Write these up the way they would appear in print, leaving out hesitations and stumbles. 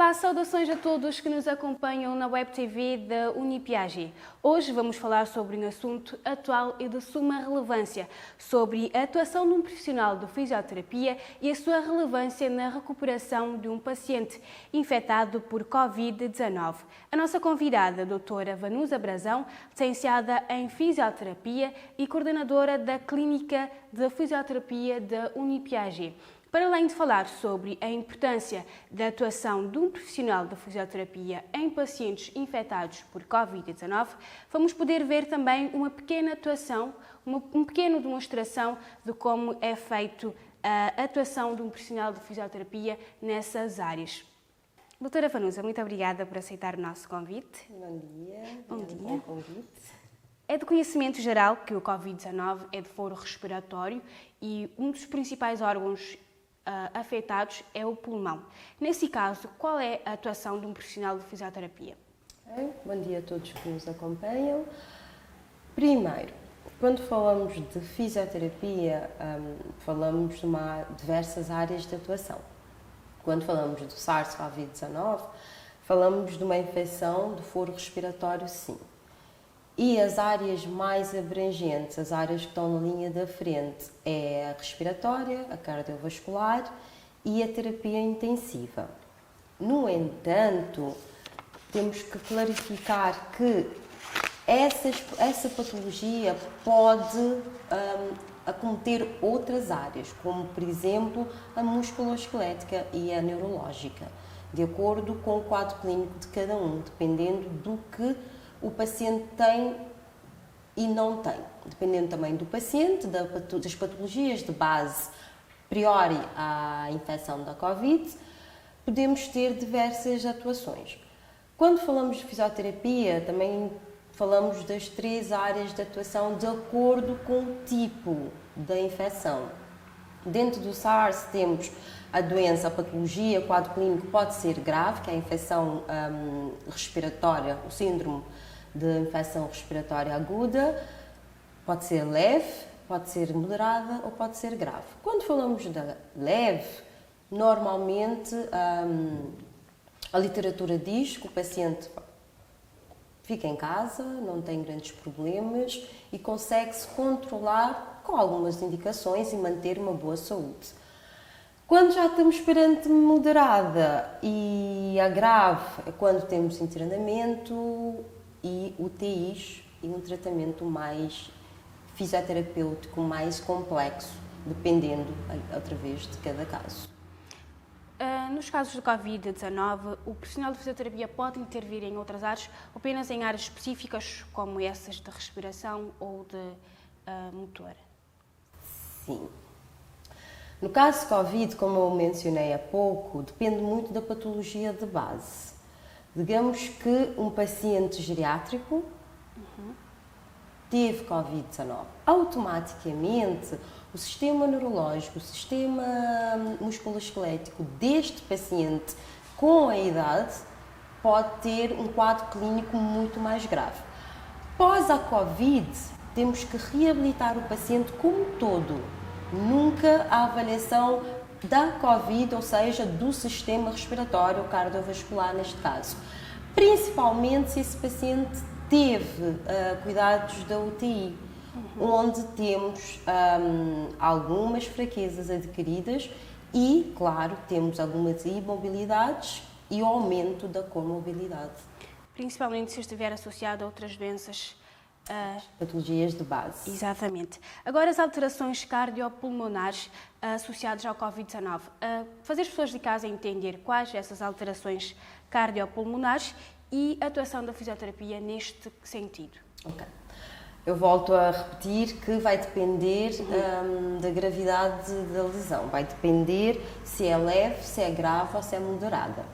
Olá, saudações a todos que nos acompanham na Web TV da Unipiaget. Hoje vamos falar sobre um assunto atual e de suma relevância, sobre a atuação de um profissional de fisioterapia e a sua relevância na recuperação de um paciente infectado por Covid-19. A nossa convidada, a doutora Vanusa Brazão, licenciada em fisioterapia e coordenadora da Clínica de Fisioterapia da Unipiaget. Para além de falar sobre a importância da atuação de um profissional da fisioterapia em pacientes infectados por Covid-19, vamos poder ver também uma pequena atuação, uma pequena demonstração de como é feito a atuação de um profissional de fisioterapia nessas áreas. Doutora Vanusa, muito obrigada por aceitar o nosso convite. Bom dia. Bom dia. Pelo convite. É de conhecimento geral que o Covid-19 é de foro respiratório e um dos principais órgãos afetados é o pulmão. Nesse caso, qual é a atuação de um profissional de fisioterapia? Bom dia a todos que nos acompanham. Primeiro, quando falamos de fisioterapia, falamos de diversas áreas de atuação. Quando falamos do SARS-CoV-19, falamos de uma infecção do foro respiratório, sim. E as áreas mais abrangentes, as áreas que estão na linha da frente, é a respiratória, a cardiovascular e a terapia intensiva. No entanto, temos que clarificar que essa patologia pode acometer outras áreas, como, por exemplo, a musculoesquelética e a neurológica, de acordo com o quadro clínico de cada um, dependendo do que o paciente tem e não tem, dependendo também do paciente, das patologias de base priori à infecção da Covid, podemos ter diversas atuações. Quando falamos de fisioterapia, também falamos das 3 áreas de atuação de acordo com o tipo da infecção. Dentro do SARS temos a doença, a patologia, o quadro clínico pode ser grave, que é a infecção respiratória, o síndrome de infecção respiratória aguda, pode ser leve, pode ser moderada ou pode ser grave. Quando falamos da leve, normalmente a literatura diz que o paciente fica em casa, não tem grandes problemas e consegue-se controlar com algumas indicações e manter uma boa saúde. Quando já estamos perante moderada e a grave, é quando temos internamento e UTIs e um tratamento mais fisioterapêutico, mais complexo, dependendo, outra vez, de cada caso. Nos casos de Covid-19, o profissional de fisioterapia pode intervir em outras áreas, ou apenas em áreas específicas, como essas de respiração ou de motor? Sim. No caso de Covid, como eu mencionei há pouco, depende muito da patologia de base. Digamos que um paciente geriátrico teve Covid-19. Automaticamente, o sistema neurológico, o sistema musculoesquelético deste paciente com a idade pode ter um quadro clínico muito mais grave. Após a Covid, temos que reabilitar o paciente como um todo. Nunca a avaliação da Covid, ou seja, do sistema respiratório ou cardiovascular neste caso. Principalmente se esse paciente teve cuidados da UTI, onde temos algumas fraquezas adquiridas e, claro, temos algumas imobilidades e o aumento da comorbilidade. Principalmente se estiver associado a outras doenças. Patologias de base. Exatamente. Agora, as alterações cardiopulmonares associadas ao Covid-19. Fazer as pessoas de casa entender quais essas alterações cardiopulmonares e a atuação da fisioterapia neste sentido. Ok. Eu volto a repetir que vai depender da gravidade da lesão. Vai depender se é leve, se é grave ou se é moderada.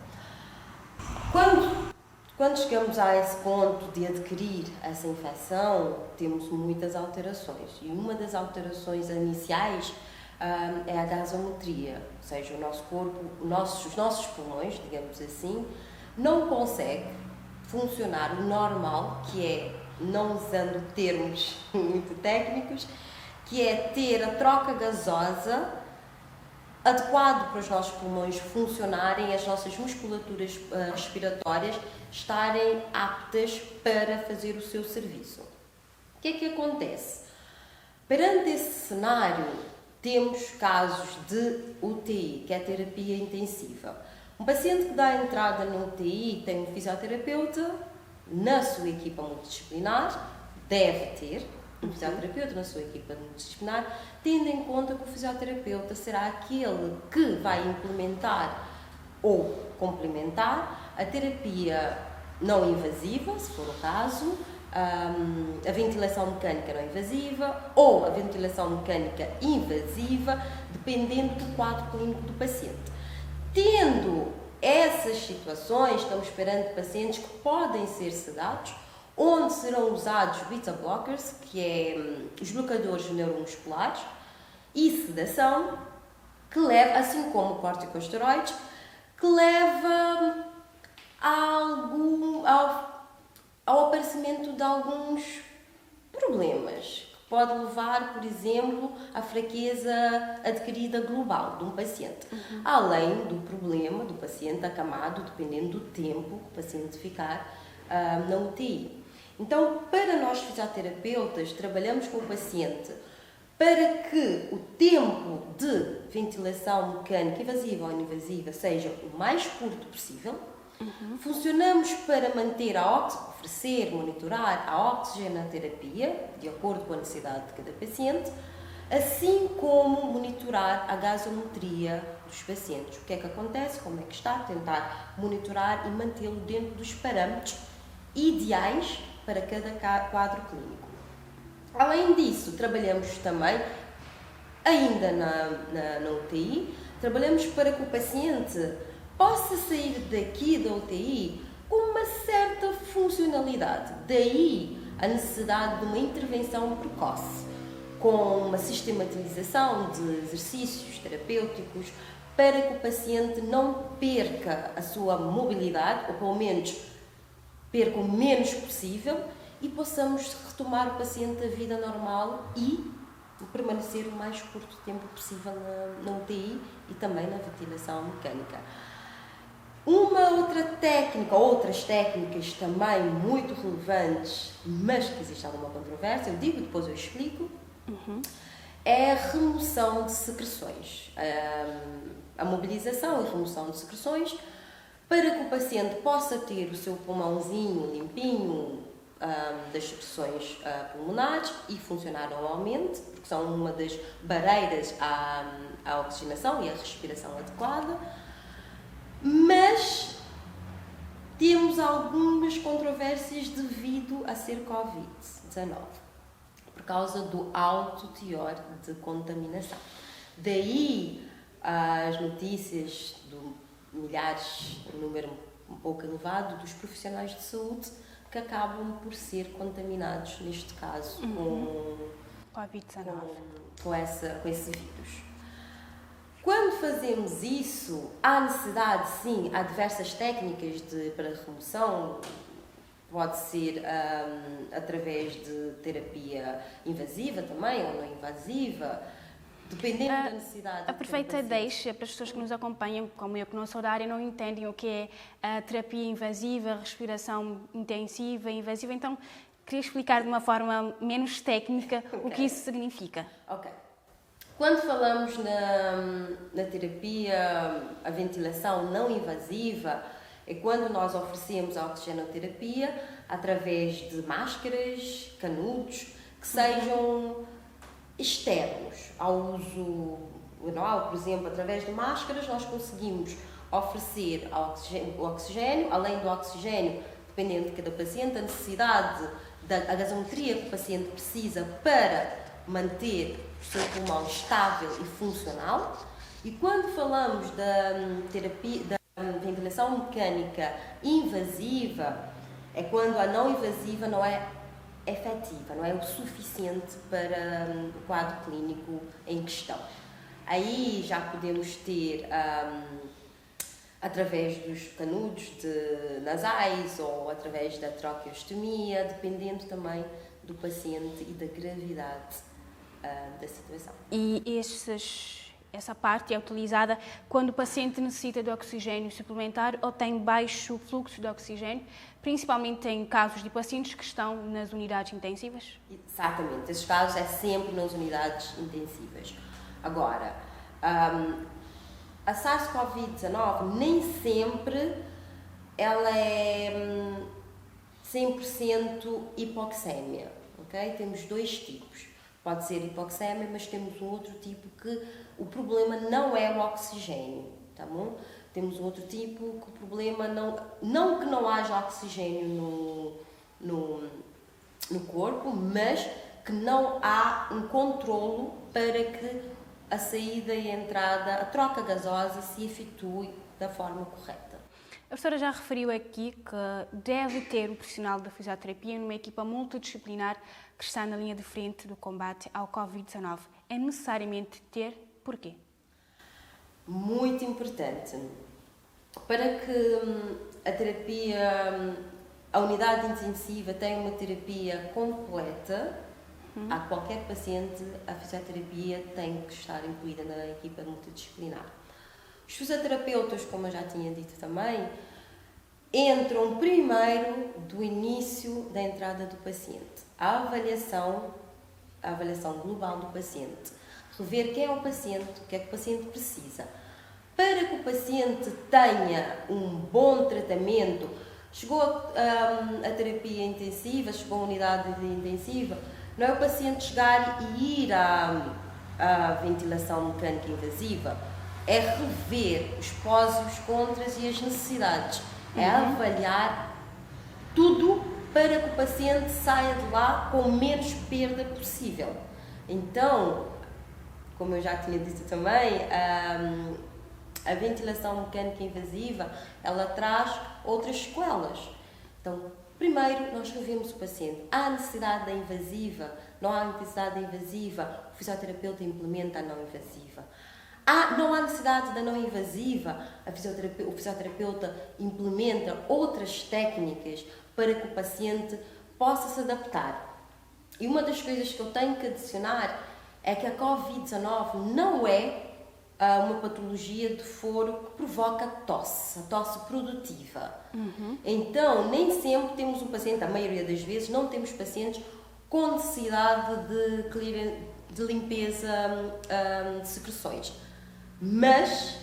Quando chegamos a esse ponto de adquirir essa infecção, temos muitas alterações. E uma das alterações iniciais é a gasometria, ou seja, o nosso corpo, os nossos pulmões, digamos assim, não consegue funcionar o normal, que é, não usando termos muito técnicos, que é ter a troca gasosa adequado para os nossos pulmões funcionarem, as nossas musculaturas respiratórias estarem aptas para fazer o seu serviço. O que é que acontece? Perante esse cenário, temos casos de UTI, que é a terapia intensiva. Um paciente que dá entrada na UTI tem um fisioterapeuta na sua equipa multidisciplinar, deve ter um fisioterapeuta na sua equipa multidisciplinar, tendo em conta que o fisioterapeuta será aquele que vai implementar ou complementar a terapia não invasiva, se for o caso, a ventilação mecânica não invasiva ou a ventilação mecânica invasiva, dependendo do quadro clínico do paciente. Tendo essas situações, estamos perante pacientes que podem ser sedados, onde serão usados beta-blockers, que é os bloqueadores neuromusculares, e sedação, que leva, assim como corticosteroides, que leva ao aparecimento de alguns problemas, que pode levar, por exemplo, à fraqueza adquirida global de um paciente, além do problema do paciente acamado, dependendo do tempo que o paciente ficar na UTI. Então, para nós fisioterapeutas, trabalhamos com o paciente para que o tempo de ventilação mecânica invasiva ou invasiva seja o mais curto possível. Funcionamos para oferecer, monitorar a oxigenoterapia, de acordo com a necessidade de cada paciente, assim como monitorar a gasometria dos pacientes. O que é que acontece, como é que está, tentar monitorar e mantê-lo dentro dos parâmetros ideais para cada quadro clínico. Além disso, trabalhamos também, ainda na UTI, trabalhamos para que o paciente possa sair daqui da UTI com uma certa funcionalidade. Daí a necessidade de uma intervenção precoce, com uma sistematização de exercícios terapêuticos, para que o paciente não perca a sua mobilidade, ou pelo menos perca o menos possível, e possamos retomar o paciente à vida normal e permanecer o mais curto tempo possível na UTI e também na ventilação mecânica. Uma outra técnica, outras técnicas também muito relevantes, mas que existe alguma controvérsia, eu digo, depois eu explico, é a remoção de secreções. A mobilização e remoção de secreções, para que o paciente possa ter o seu pulmãozinho limpinho das secreções pulmonares e funcionar normalmente, porque são uma das barreiras à oxigenação e à respiração adequada. Mas temos algumas controvérsias devido a ser Covid-19, por causa do alto teor de contaminação. Daí as notícias do milhares, um número um pouco elevado dos profissionais de saúde que acabam por ser contaminados, neste caso, com Covid-19. Com esse vírus. Quando fazemos isso, há necessidade, sim, há diversas técnicas para remoção. Pode ser através de terapia invasiva também, ou não invasiva, dependendo da necessidade. Aproveita e deixa para as pessoas que nos acompanham, como eu, que não sou da área, não entendem o que é a terapia invasiva, respiração intensiva, invasiva. Então, queria explicar de uma forma menos técnica o que isso significa. Ok. Quando falamos na terapia, a ventilação não invasiva, é quando nós oferecemos a oxigenoterapia através de máscaras, canudos, que sejam externos ao uso anual. Por exemplo, através de máscaras nós conseguimos oferecer o oxigênio, além do oxigênio, dependendo de cada paciente, a necessidade da gasometria que o paciente precisa para manter o seu pulmão estável e funcional. E quando falamos da terapia, da ventilação mecânica invasiva, é quando a não invasiva não é efetiva, não é o suficiente para o quadro clínico em questão. Aí já podemos ter, através dos canudos nasais ou através da traqueostomia, dependendo também do paciente e da gravidade da situação. E essa parte é utilizada quando o paciente necessita de oxigênio suplementar ou tem baixo fluxo de oxigênio, principalmente em casos de pacientes que estão nas unidades intensivas? Exatamente, esses casos é sempre nas unidades intensivas. Agora, a SARS-CoV-19 nem sempre ela é 100% hipoxémia, ok? Temos dois tipos. Pode ser hipoxémia, mas temos um outro tipo que o problema não é o oxigênio, tá bom? Temos um outro tipo que o problema não que não haja oxigênio no corpo, mas que não há um controlo para que a saída e a entrada, a troca gasosa se efetue da forma correta. A professora já referiu aqui que deve ter o profissional da fisioterapia numa equipa multidisciplinar que está na linha de frente do combate ao Covid-19. É necessariamente ter porquê? Muito importante. Para que a terapia, a unidade intensiva tenha uma terapia completa, a qualquer paciente, a fisioterapia tem que estar incluída na equipa multidisciplinar. Os fisioterapeutas, como eu já tinha dito também, entram primeiro do início da entrada do paciente. A avaliação global do paciente. Rever quem é o paciente, o que é que o paciente precisa. Para que o paciente tenha um bom tratamento, chegou a terapia intensiva, chegou a unidade intensiva, não é o paciente chegar e ir à ventilação mecânica invasiva, é rever os pós e os contras e as necessidades. É avaliar tudo para que o paciente saia de lá com menos perda possível. Então, como eu já tinha dito também, a ventilação mecânica invasiva, ela traz outras sequelas. Então, primeiro nós revemos o paciente. Há necessidade da invasiva? Não há necessidade da invasiva? O fisioterapeuta implementa a não invasiva. Não há necessidade da não invasiva? O fisioterapeuta implementa outras técnicas para que o paciente possa se adaptar. E uma das coisas que eu tenho que adicionar é que a Covid-19 não é uma patologia de foro que provoca tosse, a tosse produtiva. Então, nem sempre temos um paciente, a maioria das vezes, não temos pacientes com necessidade de limpeza de secreções. Mas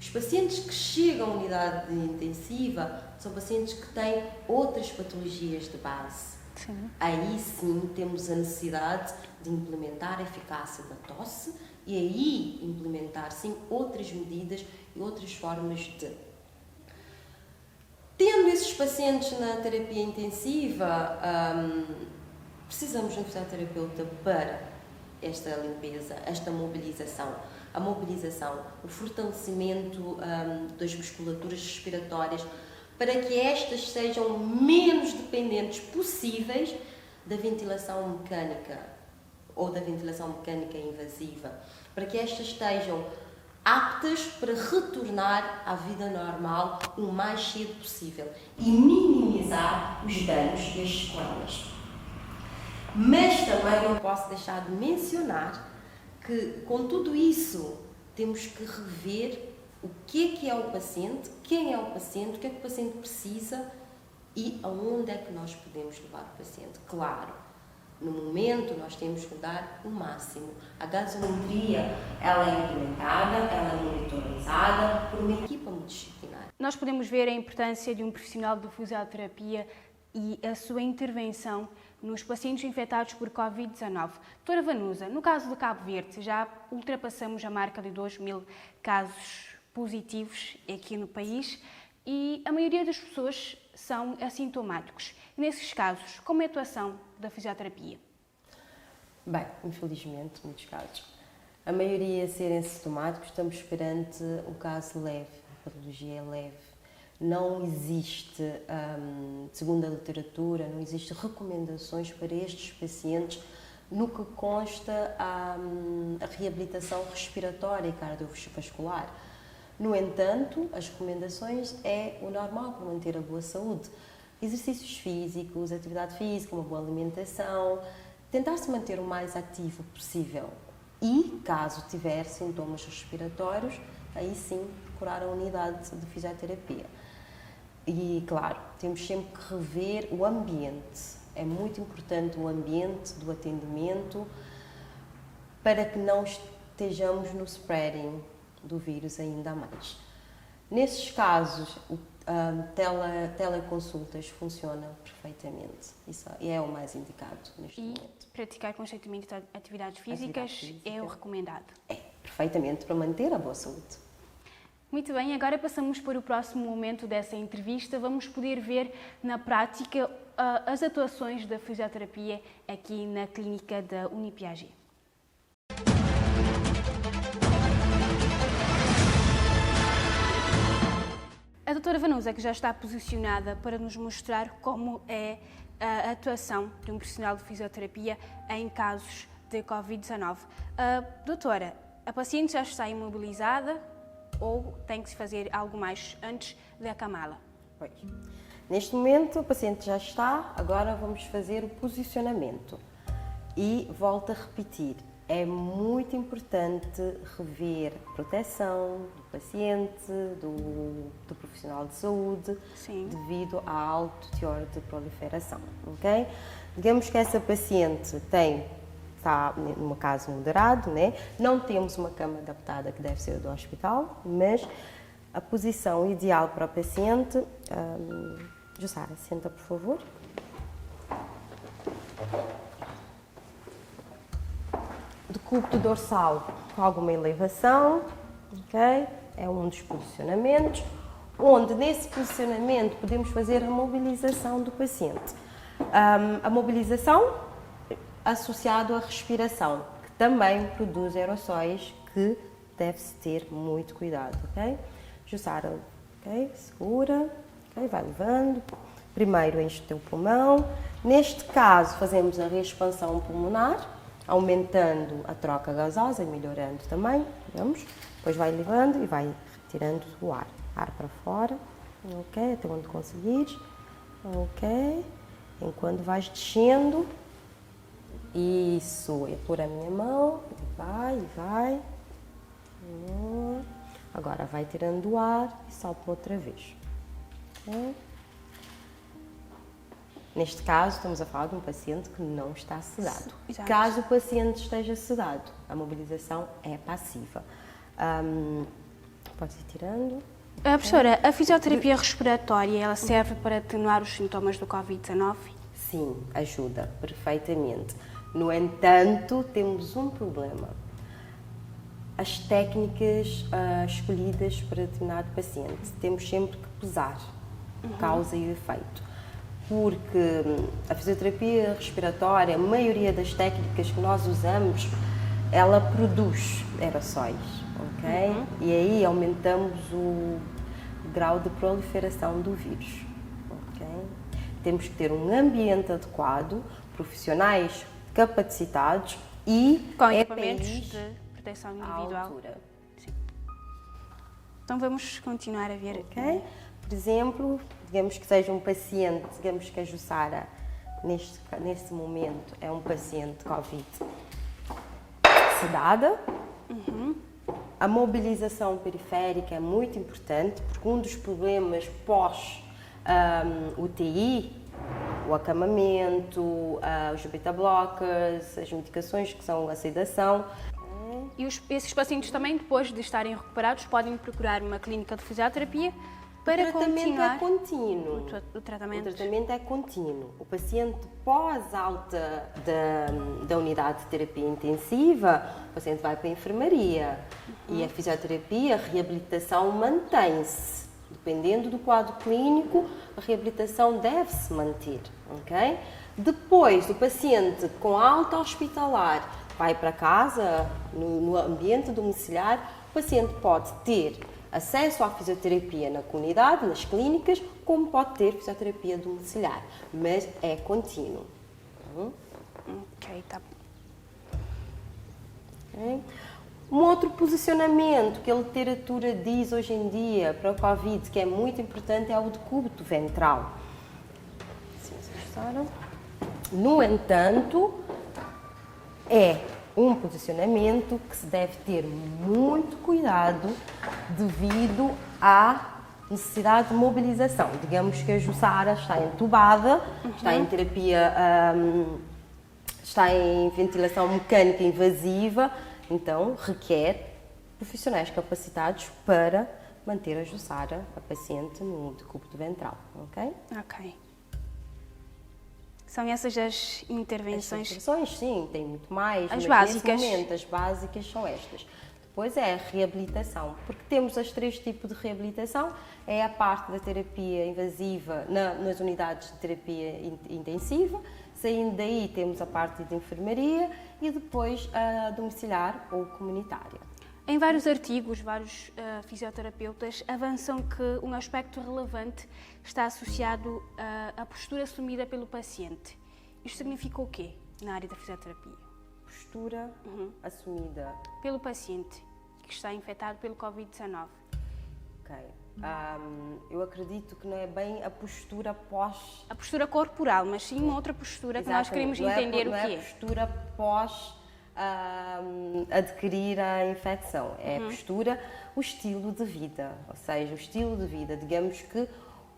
os pacientes que chegam à unidade intensiva são pacientes que têm outras patologias de base. Sim. Aí sim temos a necessidade de implementar a eficácia da tosse e aí implementar sim outras medidas e outras formas de. Tendo esses pacientes na terapia intensiva, precisamos de um fisioterapeuta para esta limpeza, esta mobilização. A mobilização, o fortalecimento das musculaturas respiratórias, para que estas sejam menos dependentes possíveis da ventilação mecânica ou da ventilação mecânica invasiva, para que estas estejam aptas para retornar à vida normal o mais cedo possível e minimizar os danos e as sequelas. Mas também não posso deixar de mencionar que, com tudo isso, temos que rever o que é o paciente, quem é o paciente, o que é que o paciente precisa e aonde é que nós podemos levar o paciente. Claro, no momento nós temos que dar o máximo. A gasometria, ela é implementada, ela é monitorizada por uma equipa multidisciplinar. Nós podemos ver a importância de um profissional de fisioterapia e a sua intervenção nos pacientes infectados por Covid-19. Doutora Vanusa, no caso de Cabo Verde, já ultrapassamos a marca de 2.000 casos positivos aqui no país e a maioria das pessoas são assintomáticos. Nesses casos, como é a atuação da fisioterapia? Bem, infelizmente, muitos casos. A maioria serem assintomáticos, estamos perante um caso leve, a patologia é leve. Não existe, segundo a literatura, não existem recomendações para estes pacientes no que consta a reabilitação respiratória e cardiovascular. No entanto, as recomendações é o normal para manter a boa saúde. Exercícios físicos, atividade física, uma boa alimentação, tentar se manter o mais ativo possível. e, caso tiver sintomas respiratórios, aí sim procurar a unidade de fisioterapia. E, claro, temos sempre que rever o ambiente. É muito importante o ambiente do atendimento para que não estejamos no spreading do vírus ainda mais. Nesses casos, teleconsultas funcionam perfeitamente. Isso é o mais indicado neste momento. Praticar constantemente atividades físicas é o recomendado. É, perfeitamente, para manter a boa saúde. Muito bem, agora passamos para o próximo momento dessa entrevista. Vamos poder ver na prática as atuações da fisioterapia aqui na clínica da Unipiaget. A doutora Vanusa, que já está posicionada para nos mostrar como é a atuação de um profissional de fisioterapia em casos de Covid-19. Doutora, a paciente já está imobilizada ou tem que se fazer algo mais antes de acamá-la? Pois. Neste momento, a paciente já está, agora vamos fazer o posicionamento. E volto a repetir, é muito importante rever a proteção do paciente, do profissional de saúde, Sim. devido ao alto teor de proliferação, ok? Digamos que essa paciente está num caso moderado, né? Não temos uma cama adaptada que deve ser do hospital, mas a posição ideal para o paciente... Jussara, senta, por favor. Decúbito dorsal com alguma elevação, ok? É um dos posicionamentos, onde nesse posicionamento podemos fazer a mobilização do paciente. A mobilização associada à respiração, que também produz aerossóis que deve-se ter muito cuidado, ok? Jussara, ok? Segura, ok? Vai levando. Primeiro enche o teu pulmão. Neste caso, fazemos a reexpansão pulmonar, aumentando a troca gasosa e melhorando também, vamos? Depois vai levando e vai retirando o ar. Ar para fora, ok? Até onde conseguires, ok? Enquanto vais descendo, isso, é pôr a minha mão, vai. Agora vai tirando o ar e salta outra vez. Okay? Neste caso, estamos a falar de um paciente que não está sedado. Exato. Caso o paciente esteja sedado, a mobilização é passiva. Pode ir tirando. Professora, a fisioterapia respiratória, ela serve para atenuar os sintomas do Covid-19? Sim, ajuda perfeitamente. No entanto, temos um problema. As técnicas escolhidas para determinado paciente, temos sempre que pesar causa e efeito. Porque a fisioterapia respiratória, a maioria das técnicas que nós usamos, ela produz aerossóis, ok? E aí aumentamos o grau de proliferação do vírus, ok? Temos que ter um ambiente adequado, profissionais capacitados e com equipamentos de proteção à individual. altura. Sim. Então vamos continuar a ver. Ok? Por exemplo, digamos que seja um paciente, digamos que a Jussara, neste momento, é um paciente Covid sedada. A mobilização periférica é muito importante, porque um dos problemas pós-UTI, o acamamento, os beta-blockers, as medicações que são a sedação. E esses pacientes também, depois de estarem recuperados, podem procurar uma clínica de fisioterapia para continuar é contínuo. o tratamento. O tratamento é contínuo. O paciente pós-alta da unidade de terapia intensiva, o paciente vai para a enfermaria e a fisioterapia, a reabilitação mantém-se. Dependendo do quadro clínico, a reabilitação deve-se manter, ok? Depois, o paciente com alta hospitalar vai para casa, no ambiente domiciliar, o paciente pode ter acesso à fisioterapia na comunidade, nas clínicas, como pode ter fisioterapia domiciliar, mas é contínuo. Ok, tá bom. Okay. Um outro posicionamento que a literatura diz hoje em dia para o Covid, que é muito importante, é o decúbito ventral. No entanto, é um posicionamento que se deve ter muito cuidado devido à necessidade de mobilização. Digamos que a Jussara está entubada, está em terapia, está em ventilação mecânica invasiva, então requer profissionais capacitados para manter a Jussara, a paciente, no decúbito ventral, ok? Ok. São essas as intervenções? As intervenções, sim, tem muito mais. As mas básicas? Nesse momento, as básicas são estas. Depois é a reabilitação, porque temos os 3 tipos de reabilitação. É a parte da terapia invasiva nas unidades de terapia intensiva. Saindo daí temos a parte de enfermaria e depois a domiciliar ou comunitária. Em vários artigos, vários fisioterapeutas avançam que um aspecto relevante está associado à postura assumida pelo paciente. Isto significa o quê na área da fisioterapia? Postura assumida pelo paciente que está infectado pelo Covid-19. Ok. Eu acredito que não é bem a postura pós... A postura corporal, mas sim uma outra postura que nós queremos entender o que é. Não é a postura pós adquirir a infecção. É a postura, o estilo de vida. Ou seja, o estilo de vida, digamos que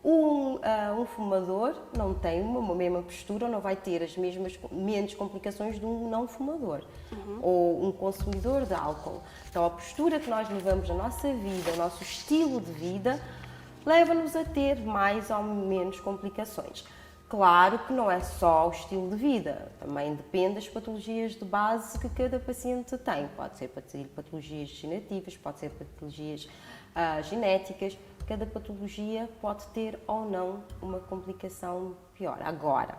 um fumador não tem uma mesma postura, não vai ter as menos complicações de um não fumador ou um consumidor de álcool. Então, a postura que nós levamos na nossa vida, o nosso estilo de vida, leva-nos a ter mais ou menos complicações. Claro que não é só o estilo de vida, também depende das patologias de base que cada paciente tem. Pode ser patologias degenerativas, pode ser patologias genéticas. Cada patologia pode ter ou não uma complicação pior. Agora,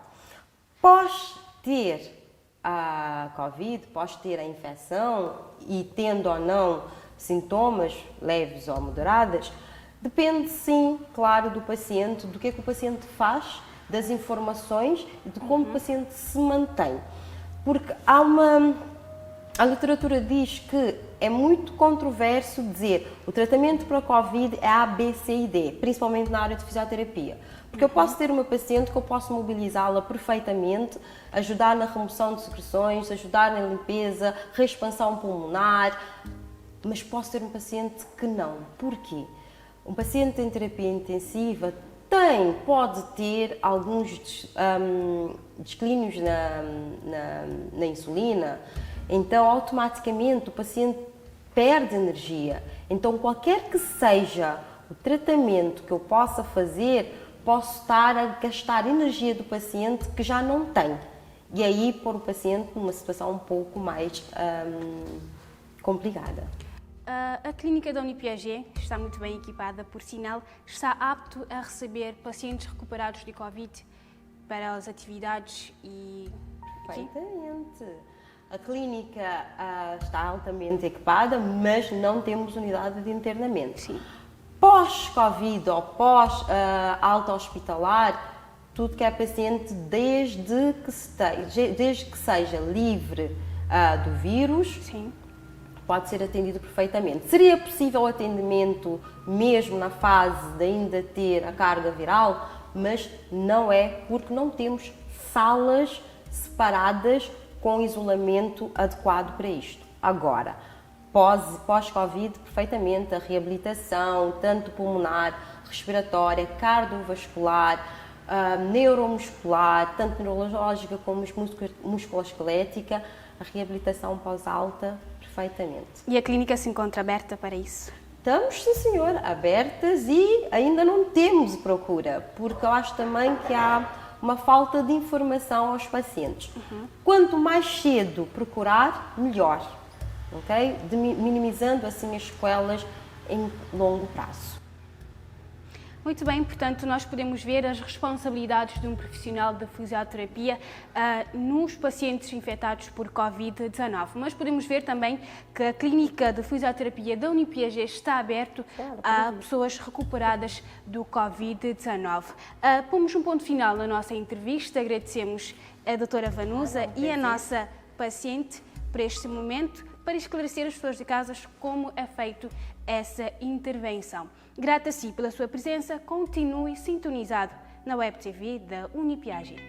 pós ter a Covid, pós ter a infecção e tendo ou não sintomas leves ou moderados, depende sim, claro, do paciente, do que é que o paciente faz, das informações e de como o paciente se mantém. Porque a literatura diz que é muito controverso dizer o tratamento para a Covid é A, B, C e D, principalmente na área de fisioterapia. Porque eu posso ter uma paciente que eu posso mobilizá-la perfeitamente, ajudar na remoção de secreções, ajudar na limpeza, reexpansão pulmonar, mas posso ter um paciente que não. Porquê? Um paciente em terapia intensiva pode ter alguns declínios na insulina, então automaticamente o paciente perde energia. Então, qualquer que seja o tratamento que eu possa fazer, posso estar a gastar energia do paciente que já não tem. E aí pôr o paciente numa situação um pouco mais complicada. A clínica da Unipiaget está muito bem equipada, por sinal, está apto a receber pacientes recuperados de Covid para as atividades e... Perfeitamente. A clínica está altamente equipada, mas não temos unidade de internamento. Sim. Pós-Covid ou pós-alta hospitalar, tudo que é paciente desde que seja livre do vírus, Sim, pode ser atendido perfeitamente. Seria possível o atendimento mesmo na fase de ainda ter a carga viral, mas não é, porque não temos salas separadas com isolamento adequado para isto. Agora, pós-Covid, perfeitamente, a reabilitação, tanto pulmonar, respiratória, cardiovascular, neuromuscular, tanto neurológica como musculoesquelética, a reabilitação pós-alta, perfeitamente. e a clínica se encontra aberta para isso? Estamos, sim senhor, abertas e ainda não temos procura, porque eu acho também que há uma falta de informação aos pacientes. Quanto mais cedo procurar, melhor, ok? Minimizando assim as sequelas em longo prazo. Muito bem, portanto, nós podemos ver as responsabilidades de um profissional de fisioterapia nos pacientes infectados por Covid-19. Mas podemos ver também que a clínica de fisioterapia da Unipiaget está aberta a pessoas recuperadas do Covid-19. Pomos um ponto final na nossa entrevista. Agradecemos a doutora Vanusa e a nossa paciente por este momento, para esclarecer as pessoas de casa como é feito essa intervenção. Grata a si pela sua presença, continue sintonizado na Web TV da Unipiaget.